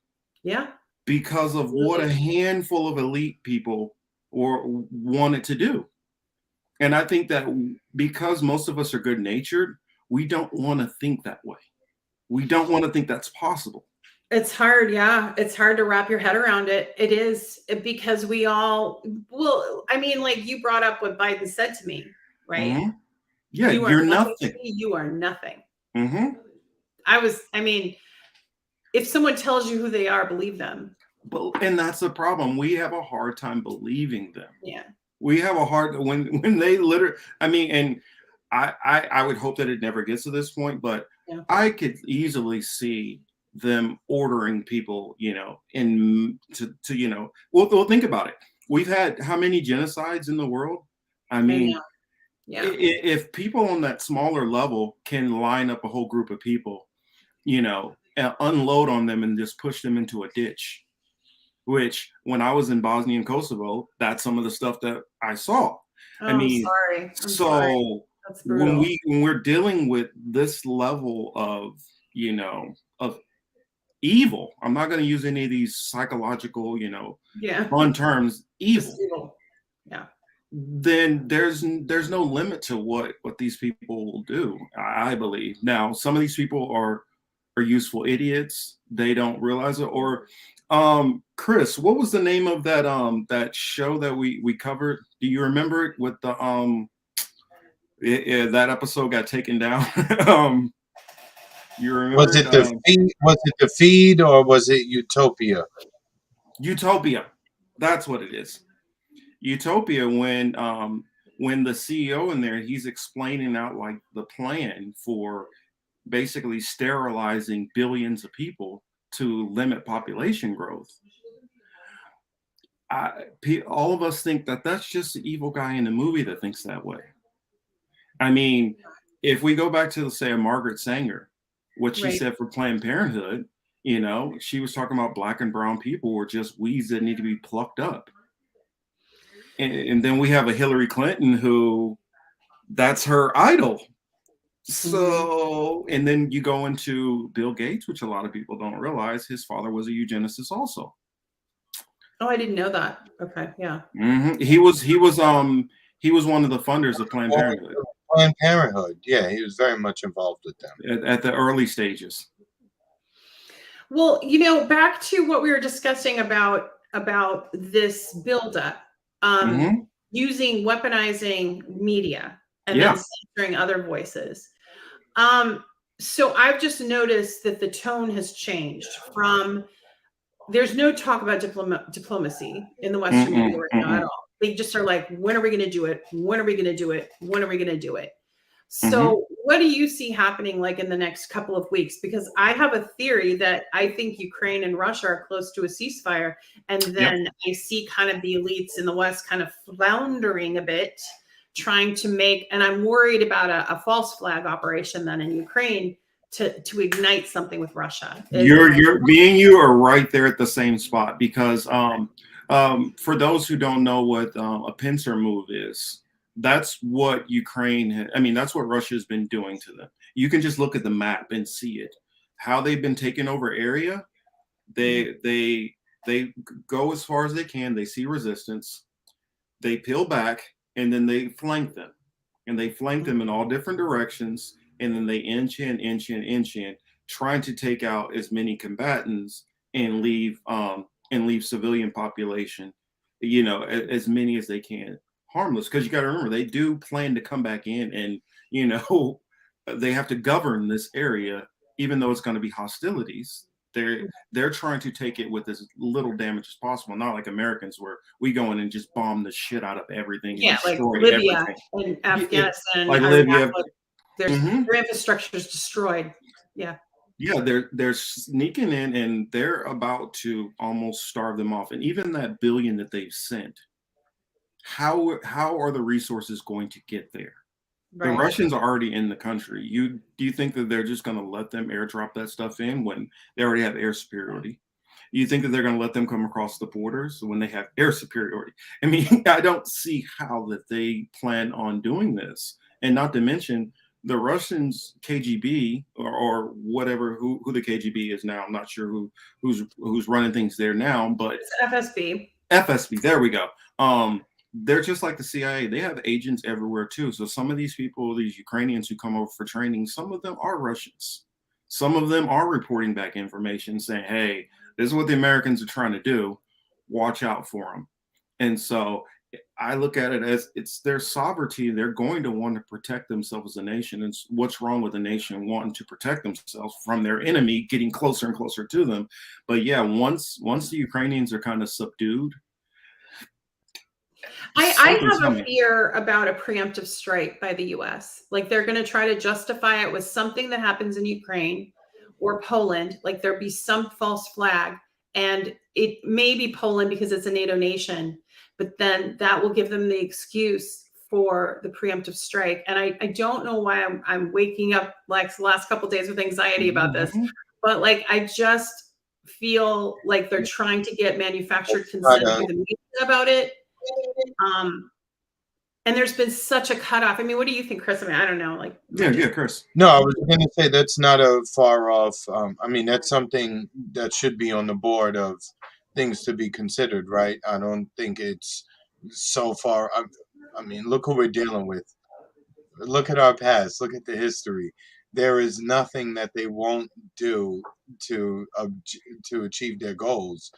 Yeah. because of what a Absolutely. handful of elite people wanted to do. And I think that because most of us are good natured, we don't want to think that way. We don't want to think that's possible. It's hard, yeah. It's hard to wrap your head around it. It is because we all, well, I mean, like you brought up what Biden said to me, right? Mhm. Yeah, You are you're nothing to nothing. me. You are nothing. Hmm. I mean, if someone tells you who they are, believe them. But and that's the problem. We have a hard time believing them. Yeah. We have a hard when they literally. I mean, and I would hope that it never gets to this point, but Yeah. I could easily see them ordering people, in to well, think about it. We've had how many genocides in the world? I I know. mean, Yeah. if people on that smaller level can line up a whole group of people, and unload on them and just push them into a ditch, which when I was in Bosnia and Kosovo, that's some of the stuff that I saw. I Oh, I'm mean, sorry. I'm sorry. so That's when brutal. we're dealing with this level of, of evil, I'm not going to use any of these psychological, Yeah. fun terms, Just evil, evil. Yeah. then there's no limit to what these people will do. I believe. Now, some of these people are useful idiots. They don't realize it, or Chris, what was the name of that show that we covered? Do you remember it with the that episode got taken down? You Was remember it the it? feed? Was it the feed or was it Utopia? Utopia. That's what it is. Utopia, when the CEO in there, he's explaining out like the plan for basically sterilizing billions of people to limit population growth. All of us think that that's just the evil guy in the movie that thinks that way. I mean, if we go back to, say, a Margaret Sanger, what she said for Planned Parenthood, you know, she was talking about black and brown people were just weeds that need to be plucked up. And then we have a Hillary Clinton who that's her idol. So, and then you go into Bill Gates, which a lot of people don't realize his father was a eugenicist also. Oh, I didn't know that. Okay, yeah. He was one of the funders of Planned Parenthood. Planned Parenthood, yeah, he was very much involved with them at the early stages. Well, you know, back to what we were discussing about this buildup, using weaponizing media and then censoring other voices. So I've just noticed that the tone has changed from there's no talk about diplomacy in the Western media right now at all. They just are like, when are we going to do it? When are we going to do it? When are we going to do it? So what do you see happening like in the next couple of weeks? Because I have a theory that I think Ukraine and Russia are close to a ceasefire. And then I see kind of the elites in the West kind of floundering a bit, trying to make, and I'm worried about a false flag operation then in Ukraine to ignite something with Russia. Me and you are right there at the same spot because for those who don't know what a pincer move is, that's what that's what Russia has been doing to them. You can just look at the map and see it. How they've been taking over area, they go as far as they can, they see resistance, they peel back, and then they flank them. And they flank them in all different directions, and then they inch in, trying to take out as many combatants and leave civilian population, you know, as many as they can harmless. Because you got to remember, they do plan to come back in, and you know, they have to govern this area, even though it's going to be hostilities. They're trying to take it with as little damage as possible, not like Americans where we go in and just bomb the shit out of everything. Yeah, like Libya and Afghanistan. Like Libya. Their infrastructure is destroyed. Yeah. Yeah, they're sneaking in and they're about to almost starve them off. And even that billion that they've sent, how are the resources going to get there? Right. The Russians are already in the country. Do you think that they're just going to let them airdrop that stuff in when they already have air superiority? You think that they're going to let them come across the borders when they have air superiority? I mean, I don't see how that they plan on doing this. And not to mention the Russians, KGB or whatever, who the KGB is now. I'm not sure who's running things there now, but it's FSB. FSB. There we go. They're just like the CIA. They have agents everywhere too. So some of these people, these Ukrainians who come over for training, some of them are Russians. Some of them are reporting back information saying, hey, this is what the Americans are trying to do. Watch out for them. And so I look at it as it's their sovereignty. They're going to want to protect themselves as a nation. And what's wrong with a nation wanting to protect themselves from their enemy getting closer and closer to them? But yeah, once the Ukrainians are kind of subdued, I have a fear about a preemptive strike by the US. Like they're going to try to justify it with something that happens in Ukraine or Poland. Like there'll be some false flag, and it may be Poland because it's a NATO nation, but then that will give them the excuse for the preemptive strike. And I don't know why I'm waking up like the last couple of days with anxiety about this, but like I just feel like they're trying to get manufactured consent through the media about it. And there's been such a cutoff. I mean, what do you think, Chris? I mean, I don't know. Like, yeah, Chris. No, I was going to say that's not a far off. I mean, that's something that should be on the board of things to be considered, right? I don't think it's so far. I mean, look who we're dealing with. Look at our past. Look at the history. there is nothing that they won't do to achieve their goals.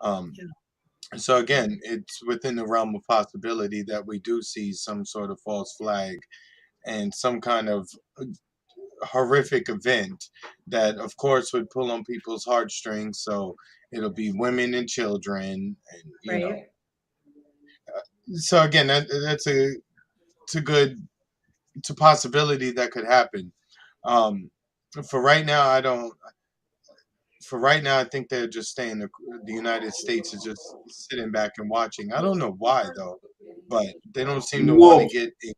Um, Yeah. so again, it's within the realm of possibility that we do see some sort of false flag and some kind of horrific event that, of course, would pull on people's heartstrings. So it'll be women and children, and Right. So again, that's it's a good it's a possibility that could happen. Um, for right now, I don't. For right now, I think they're just staying. The United States is just sitting back and watching. I don't know why though, but they don't seem to want to Well, get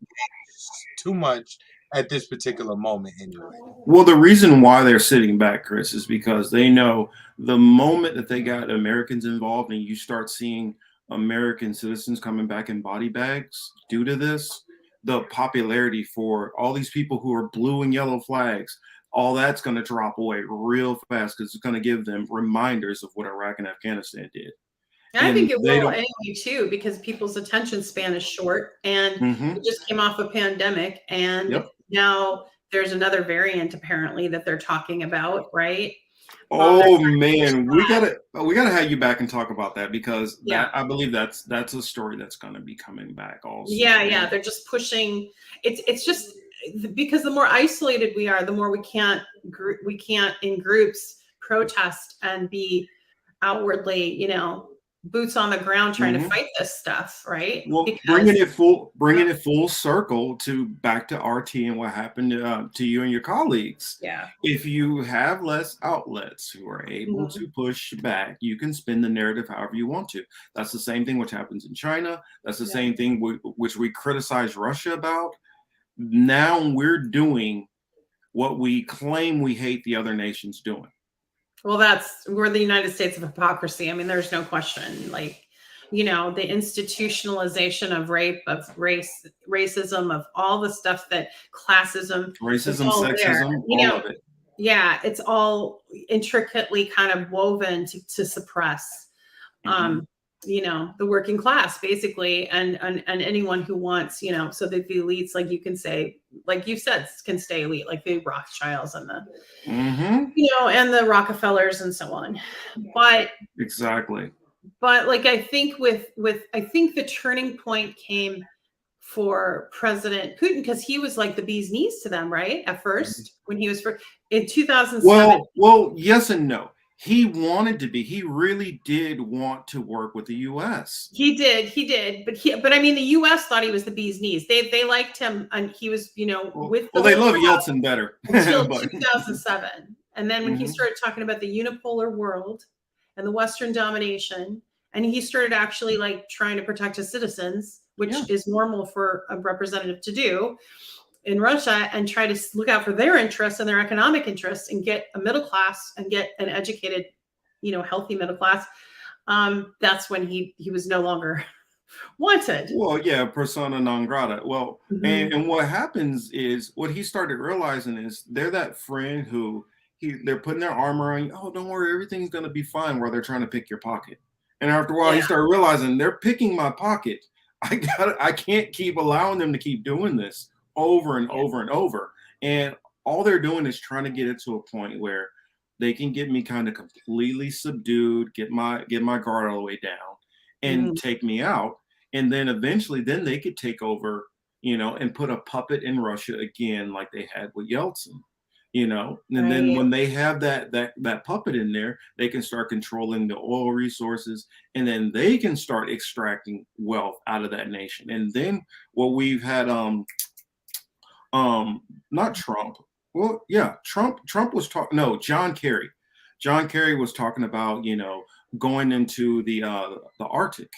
too much at this particular moment anyway. well, the reason why they're sitting back, Chris, is because they know the moment that they got Americans involved and you start seeing American citizens coming back in body bags due to this, the popularity for all these people who are blue and yellow flags, all that's going to drop away real fast because it's going to give them reminders of what Iraq and Afghanistan did. And I think And it they will don't. anyway too, because people's attention span is short, and Mm-hmm. we just came off a pandemic, and Yep. now there's another variant apparently that they're talking about, right? They're Oh trying to push man, we that. gotta have you back and talk about that because Yeah. that I believe that's a story that's gonna be coming back also. Yeah, they're just pushing. It's just because the more isolated we are, the more we can't in groups protest and be outwardly, boots on the ground trying to Mhm. fight this stuff, right? Well, Because bringing it full circle to back to RT and what happened to you and your colleagues. yeah. If you have less outlets who are able Mhm. to push back, you can spin the narrative however you want to. That's the same thing which happens in China. That's the Yeah. same thing which we criticize Russia about. Now we're doing what we claim we hate the other nations doing. Well, we're the United States of hypocrisy. I mean, there's no question. Like, the institutionalization of rape, of racism, of all the stuff that classism, it's Racism, all there. sexism, all of it. Yeah, it's all intricately kind of woven to suppress, Mm-hmm. the working class basically, and anyone who wants, so that the elites, like you can say, like you said, can stay elite, like the Rothschilds and the Mm-hmm. and the Rockefellers and so on. But Exactly. like I think I think the turning point came for President Putin because he was like the bee's knees to them, right? At first, when he was in 2007. Well, yes and no. He wanted to be. He really did want to work with the U.S. He did, but I mean, the U.S. thought he was the bee's knees. They liked him, and he was, with the Well, they whole love crowd Yeltsin better. until But 2007, and then when he Mhm. started talking about the unipolar world and the Western domination, and he started actually like trying to protect his citizens, which Yeah. is normal for a representative to do in Russia, and try to look out for their interests and their economic interests and get a middle class and get an educated, healthy middle class. That's when he was no longer wanted. Well, yeah, persona non grata. Well, Mhm. and what happens is what he started realizing is they're that friend who they're putting their armor on you. Oh, don't worry, everything's gonna be fine while they're trying to pick your pocket. And after a while, he Yeah. started realizing they're picking my pocket. I can't keep allowing them to keep doing this over and Yeah. over and over. And all they're doing is trying to get it to a point where they can get me kind of completely subdued, get my guard all the way down, and Mhm. take me out. And then eventually, then they could take over, and put a puppet in Russia again, like they had with Yeltsin. And then Right. when they have that puppet in there, they can start controlling the oil resources, and then they can start extracting wealth out of that nation. And then what we've had, not Trump. Well, yeah, Trump was talking. No, John Kerry. John Kerry was talking about going into the Arctic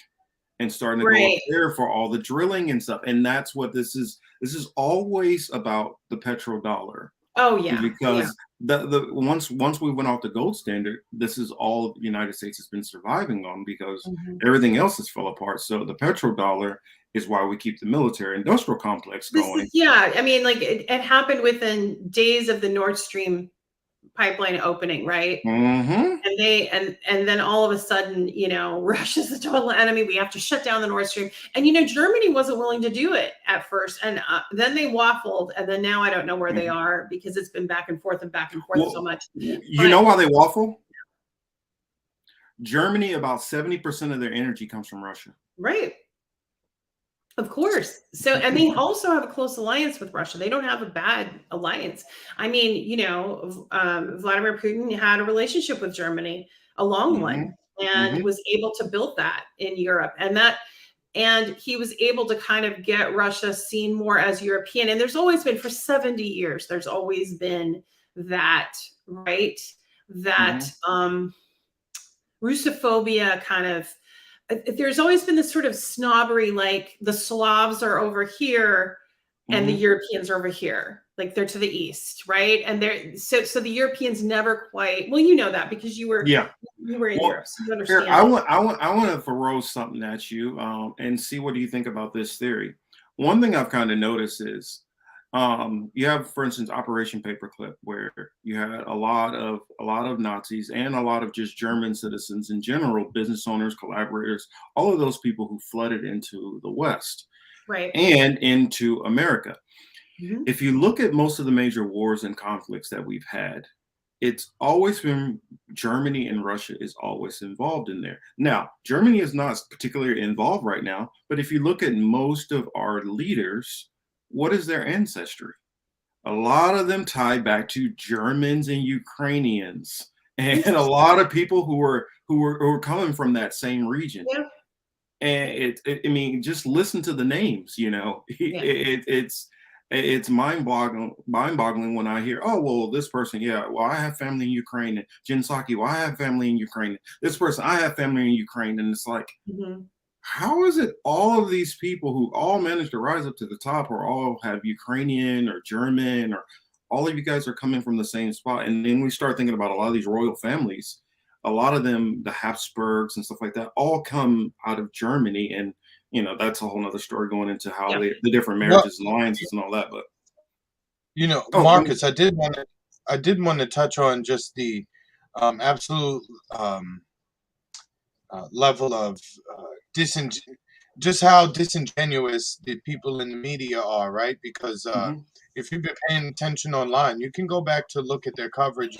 and starting to go up Right. there for all the drilling and stuff. And that's what this is. This is always about the petrodollar Oh yeah. Yeah. because the once we went off the gold standard, this is all the United States has been surviving on because Mhm. everything else has fell apart. So the petrodollar is why we keep the military industrial complex This going. is, yeah. I mean, like it happened within days of the Nord Stream pipeline opening, right? Mm-hmm. And then all of a sudden, you know, Russia's the total enemy. We have to shut down the Nord Stream. And, you know, Germany wasn't willing to do it at first. And then they waffled. And then now I don't know where they are, because it's been back and forth so much. You know why they waffle? Germany, about 70% of their energy comes from Russia. Right. Of course. So, and they also have a close alliance with Russia. They don't have a bad alliance. I mean, you know, Vladimir Putin had a relationship with Germany, a long one, and was able to build that in Europe. And he was able to kind of get Russia seen more as European. And there's always been, for 70 years, there's always been that, right? That Russophobia kind of, there's always been this sort of snobbery, like the Slavs are over here and the Europeans are over here, like they're to the east, right? And they're so the Europeans never quite, well, you know that because you were in Europe, so you understand. Here, I want to throw something at you and see what do you think about this theory. One thing I've kind of noticed is you have, for instance, Operation Paperclip, where you had a lot of Nazis and a lot of just German citizens in general, business owners, collaborators, all of those people who flooded into the West, right, and into America. If you look at most of the major wars and conflicts that we've had, it's always been Germany, and Russia is always involved in there. Now, Germany is not particularly involved right now, but if you look at most of our leaders, what is their ancestry? A lot of them tie back to Germans and Ukrainians, and a lot of people who were coming from that same region. Yeah. And I mean, just listen to the names. You know, it's mind-boggling when I hear, oh, well, this person, well, I have family in Ukraine. And Jinsaki, well, I have family in Ukraine. This person, I have family in Ukraine, and it's like. How is it all of these people who all managed to rise up to the top, or all have Ukrainian or German, or all of you guys are coming from the same spot? And then we start thinking about a lot of these royal families, a lot of them, the Habsburgs and stuff like that, all come out of Germany. And, you know, that's a whole nother story going into how the different marriages and alliances and all that. But, you know, Marcus, I did want to touch on just the absolute level of just how disingenuous the people in the media are, right? Because if you've been paying attention online, you can go back to look at their coverage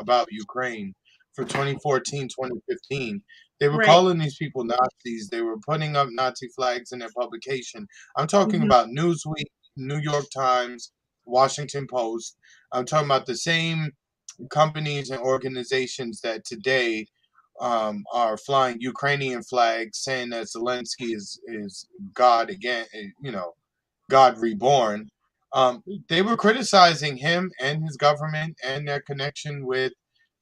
about Ukraine for 2014, 2015. They were calling these people Nazis. They were putting up Nazi flags in their publication. I'm talking about Newsweek, New York Times, Washington Post. I'm talking about the same companies and organizations that today are flying Ukrainian flags, saying that Zelensky is God again, you know, God reborn. They were criticizing him and his government and their connection with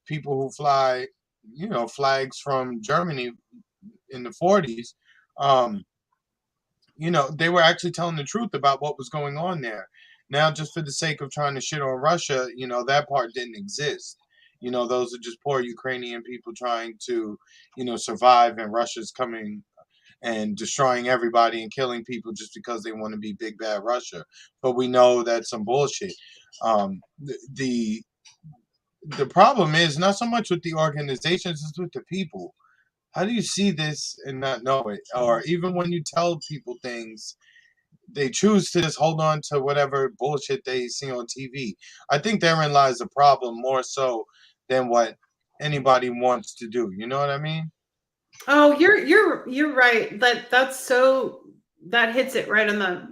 people who fly, you know, flags from Germany in the 40s. You know, they were actually telling the truth about what was going on there. Now, just for the sake of trying to shit on Russia, you know, that part didn't exist. You know, those are just poor Ukrainian people trying to, you know, survive, and Russia's coming and destroying everybody and killing people just because they want to be big bad Russia. But we know that's some bullshit. The problem is not so much with the organizations, it's with the people. How do you see this and not know it? Or even when you tell people things, they choose to just hold on to whatever bullshit they see on TV. I think therein lies the problem more so than what anybody wants to do. You know what I mean? Oh, you're right. That hits it right on the,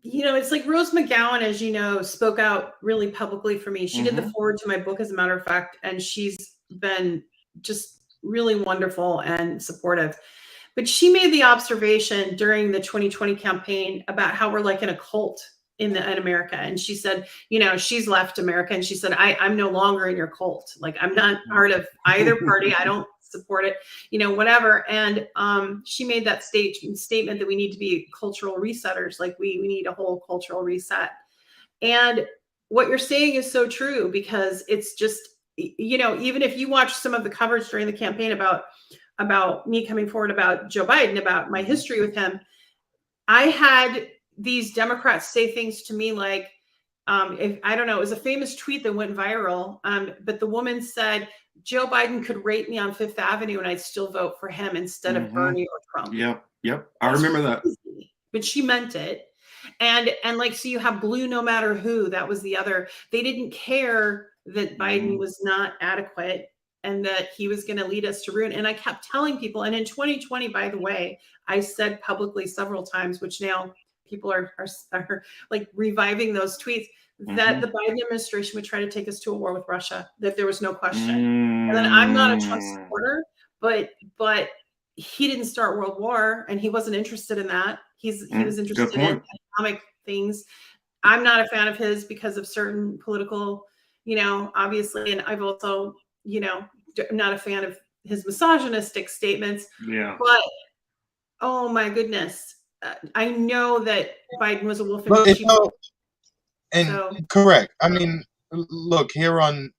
you know, it's like Rose McGowan, as you know, spoke out really publicly for me. She did the forward to my book, as a matter of fact, and she's been just really wonderful and supportive. But she made the observation during the 2020 campaign about how we're like in a cult in America. And she said, you know, she's left America, and she said, I'm no longer in your cult. Like, I'm not part of either party. I don't support it, you know, whatever. And she made that statement that we need to be cultural resetters. Like we need a whole cultural reset. And what you're saying is so true, because it's just, you know, even if you watch some of the coverage during the campaign about me coming forward about Joe Biden, about my history with him, I had these Democrats say things to me like, if I don't know, it was a famous tweet that went viral. But the woman said, Joe Biden could rape me on Fifth Avenue and I'd still vote for him instead of Bernie or Trump. Yep. I remember that. But she meant it. And like, so you have blue no matter who. That was the other. They didn't care that Biden was not adequate and that he was going to lead us to ruin. And I kept telling people, and in 2020, by the way, I said publicly several times, which now people are like reviving those tweets, that the Biden administration would try to take us to a war with Russia, that there was no question. And then I'm not a Trump supporter, but he didn't start World War and he wasn't interested in that. He was interested in economic things. I'm not a fan of his because of certain political, obviously. And I've also, I'm not a fan of his misogynistic statements. Yeah. But, oh my goodness. I know that Biden was a wolf in sheep's clothing. Correct. I mean, look, here on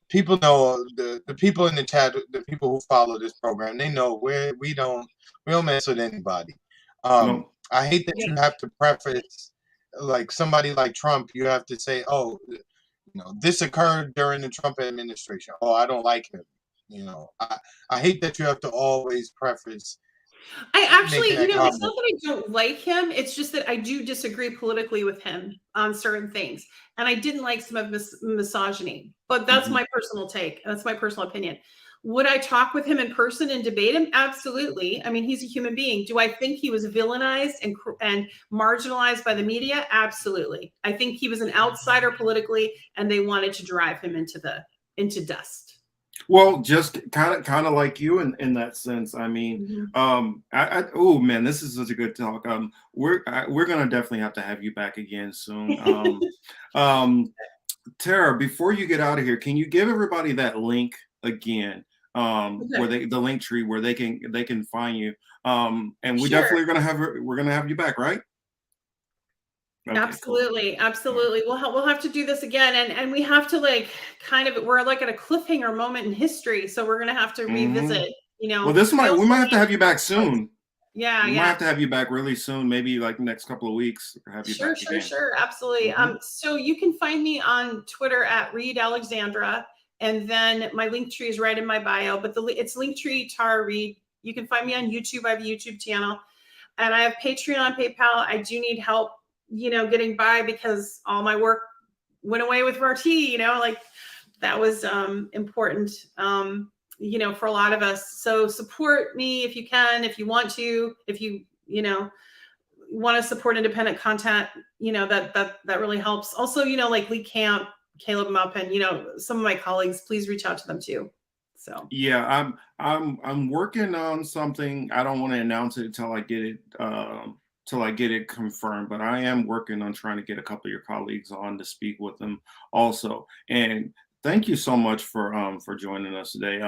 people know the people in the chat, the people who follow this program, they know we don't mess with anybody. I hate that you have to preface, like somebody like Trump, you have to say, oh, this occurred during the Trump administration. Oh, I don't like him. I hate that you have to always preface. I actually, it's not that I don't like him. It's just that I do disagree politically with him on certain things. And I didn't like some of misogyny, but that's my personal take. That's my personal opinion. Would I talk with him in person and debate him? Absolutely. I mean, he's a human being. Do I think he was villainized and marginalized by the media? Absolutely. I think he was an outsider politically, and they wanted to drive him into dust. Well, just kind of like you in that sense. I mean, oh man, this is such a good talk. We're gonna definitely have to have you back again soon. Tara, before you get out of here, can you give everybody that link again? Where the link tree where they can find you. And we definitely we're gonna have you back, right? Okay, absolutely. Cool. Absolutely. We'll have to do this again. And we have to we're like at a cliffhanger moment in history. So we're going to have to revisit, Well, we might have to have you back soon. Yeah. We might have to have you back really soon. Maybe like the next couple of weeks. Have you back again. Sure. Absolutely. So you can find me on Twitter at Reade Alexandra. And then my link tree is right in my bio, but it's Linktree Tara Reade. You can find me on YouTube. I have a YouTube channel and I have Patreon, PayPal. I do need help getting by because all my work went away with RT, that was important, for a lot of us. So support me if you can, if you want to, if you want to support independent content, that really helps. Also, like Lee Camp, Caleb Maupin, some of my colleagues, please reach out to them too. So yeah, I'm working on something. I don't want to announce it until I get it confirmed, but I am working on trying to get a couple of your colleagues on to speak with them also. And thank you so much for joining us today.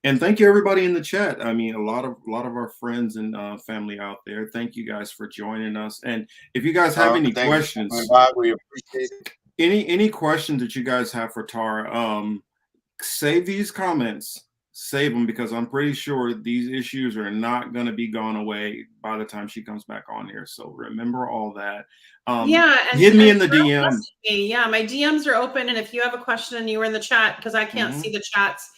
And thank you everybody in the chat. I mean, a lot of our friends and family out there. Thank you guys for joining us. And if you guys have any questions, we appreciate it. Any questions that you guys have for Tara, save these comments. Save them because I'm pretty sure these issues are not going to be gone away by the time she comes back on here. So remember all that. Hit me in the DM. Yeah, my DMs are open. And if you have a question and you were in the chat, because I can't see the chats,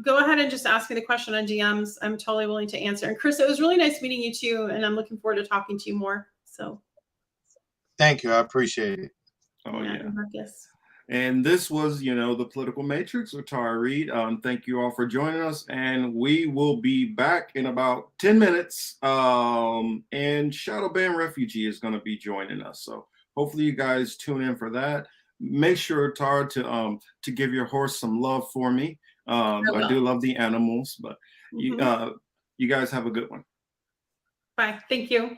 go ahead and just ask me the question on DMs. I'm totally willing to answer. And Chris, it was really nice meeting you too. And I'm looking forward to talking to you more. So thank you. I appreciate it. Oh, yeah. Yes. And this was, the Political Matrix with Tara Reade. Thank you all for joining us. And we will be back in about 10 minutes. And Shadow Band Refugee is going to be joining us. So hopefully you guys tune in for that. Make sure, Tara, to give your horse some love for me. I do love the animals, but you guys have a good one. Bye. Thank you.